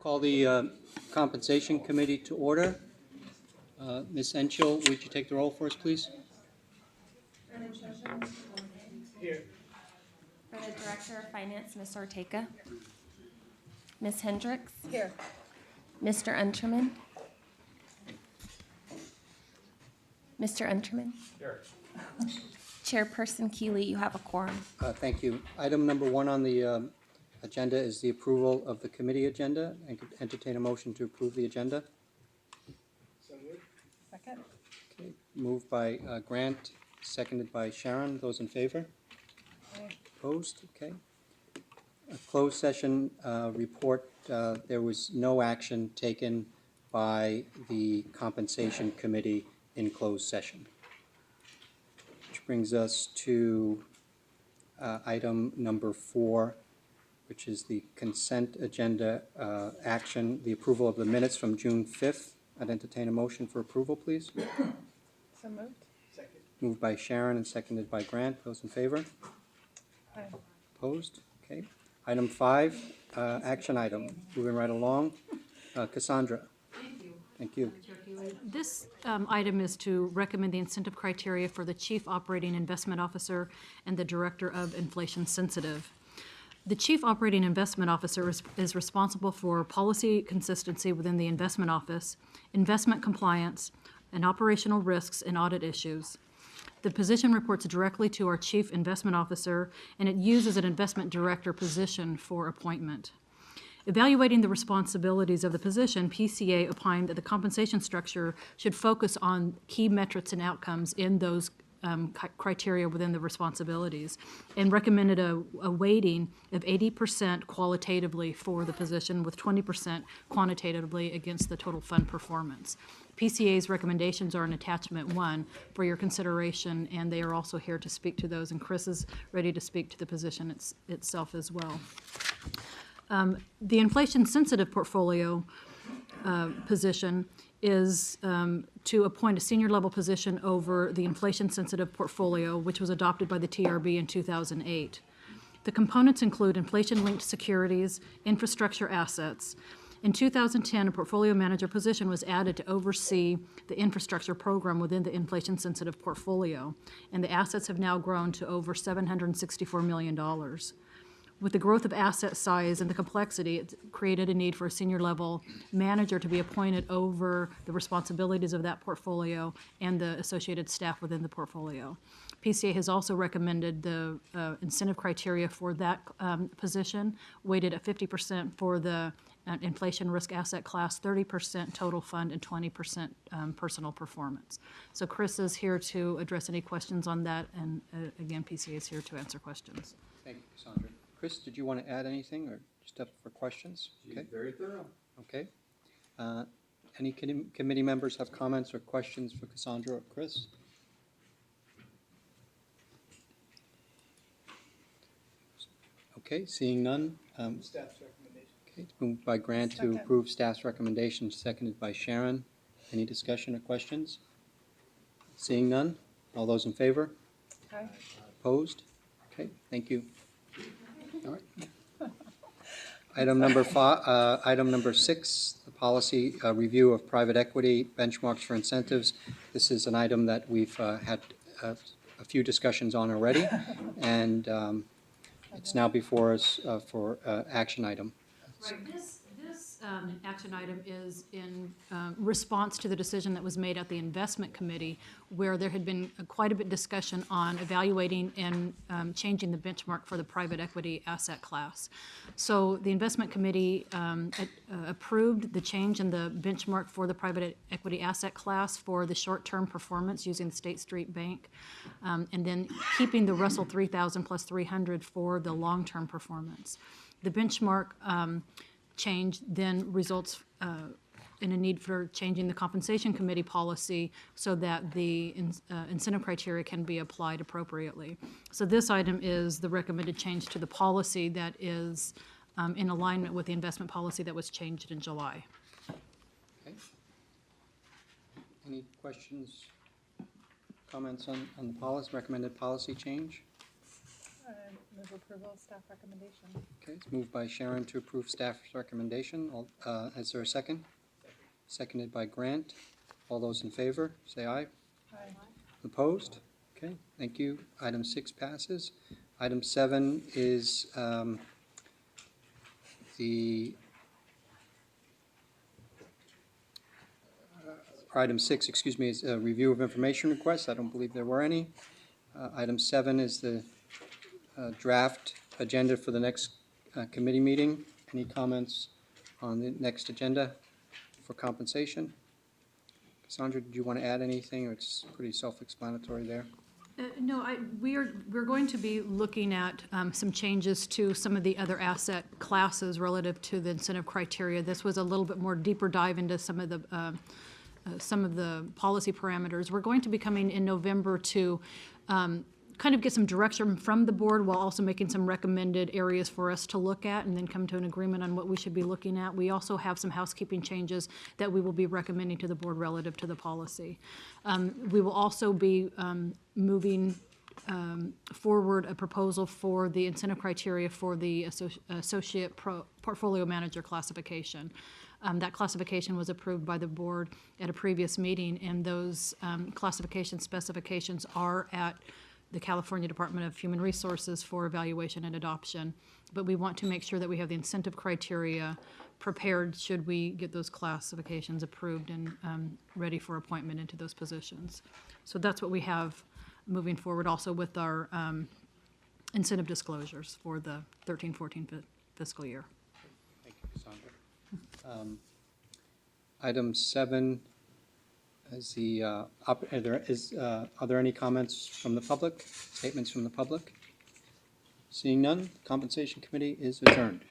Call the Compensation Committee to order. Ms. Enchil, would you take the roll for us, please? Here. For the Director of Finance, Ms. Ortega. Ms. Hendricks. Here. Mr. Unterman. Mr. Unterman. Here. Chairperson Keeley, you have a quorum. Thank you. Item number 1 on the agenda is the approval of the committee agenda. I could entertain a motion to approve the agenda. So moved. Second. Okay. Moved by Grant, seconded by Sharon. Those in favor? Aye. Opposed? Okay. A closed session report. There was no action taken by the Compensation Committee in closed session. Which brings us to item number 4, which is the consent agenda action, the approval of the minutes from June 5th. I'd entertain a motion for approval, please. So moved. Second. Moved by Sharon and seconded by Grant. Those in favor? Aye. Opposed? Okay. Item 5, action item. Moving right along. Cassandra. Thank you. This item is to recommend the incentive criteria for the Chief Operating Investment Officer and the Director of Inflation Sensitive. The Chief Operating Investment Officer is responsible for policy consistency within the investment office, investment compliance, and operational risks and audit issues. The position reports directly to our Chief Investment Officer, and it uses an investment director position for appointment. Evaluating the responsibilities of the position, PCA opined that the compensation structure should focus on key metrics and outcomes in those criteria within the responsibilities, and recommended a weighting of 80% qualitatively for the position with 20% quantitatively against the total fund performance. PCA's recommendations are in attachment 1 for your consideration, and they are also here to speak to those, and Chris is ready to speak to the position itself as well. The inflation-sensitive portfolio position is to appoint a senior-level position over the inflation-sensitive portfolio, which was adopted by the TRB in 2008. The components include inflation-linked securities, infrastructure assets. In 2010, a portfolio manager position was added to oversee the infrastructure program within the inflation-sensitive portfolio, and the assets have now grown to over $764 million. With the growth of asset size and the complexity, it created a need for a senior-level manager to be appointed over the responsibilities of that portfolio and the associated staff within the portfolio. PCA has also recommended the incentive criteria for that position, weighted at 50% for the inflation risk asset class, 30% total fund, and 20% personal performance. So Chris is here to address any questions on that, and again, PCA is here to answer questions. Thank you, Cassandra. Chris, did you want to add anything or just up for questions? Okay. Very thorough. Okay. Any committee members have comments or questions for Cassandra or Chris? Okay, seeing none. Staff's recommendation. Okay, it's moved by Grant to Second. approve staff's recommendation, seconded by Sharon. Any discussion or questions? Seeing none. All those in favor? Aye. Opposed? Okay, thank you. All right. Item number 6, the policy review of private equity benchmarks for incentives. This is an item that we've had a few discussions on already, and it's now before us for action item. Right. This action item is in response to the decision that was made at the investment committee, where there had been quite a bit of discussion on evaluating and changing the benchmark for the private equity asset class. So the investment committee approved the change in the benchmark for the private equity asset class for the short-term performance using the State Street Bank, and then keeping the Russell 3000 plus 300 for the long-term performance. The benchmark change then results in a need for changing the compensation committee policy so that the incentive criteria can be applied appropriately. So this item is the recommended change to the policy that is in alignment with the investment policy that was changed in July. Okay. Any questions, comments on the policy, recommended policy change? Move approval of staff recommendation. Okay, it's moved by Sharon to approve staff's recommendation. Is there a second? Seconded by Grant. All those in favor, say aye. Aye. Opposed? Okay, thank you. Item 6 passes. Item 7 is item 6, excuse me, is a review of information requests. I don't believe there were any. Item 7 is the draft agenda for the next committee meeting. Any comments on the next agenda for compensation? Cassandra, did you want to add anything, or it's pretty self-explanatory there? No, we're going to be looking at some changes to some of the other asset classes relative to the incentive criteria. This was a little bit more deeper dive into some of the policy parameters. We're going to be coming in November to kind of get some direction from the board while also making some recommended areas for us to look at and then come to an agreement on what we should be looking at. We also have some housekeeping changes that we will be recommending to the board relative to the policy. We will also be moving forward a proposal for the incentive criteria for the associate portfolio manager classification. That classification was approved by the board at a previous meeting, and those classification specifications are at the California Department of Human Resources for evaluation and adoption. But we want to make sure that we have the incentive criteria prepared should we get those classifications approved and ready for appointment into those positions. So that's what we have moving forward, also with our incentive disclosures for the 13-14 fiscal year. Thank you, Cassandra. Item 7 is are there any comments from the public, statements from the public? Seeing none, the Compensation Committee is adjourned.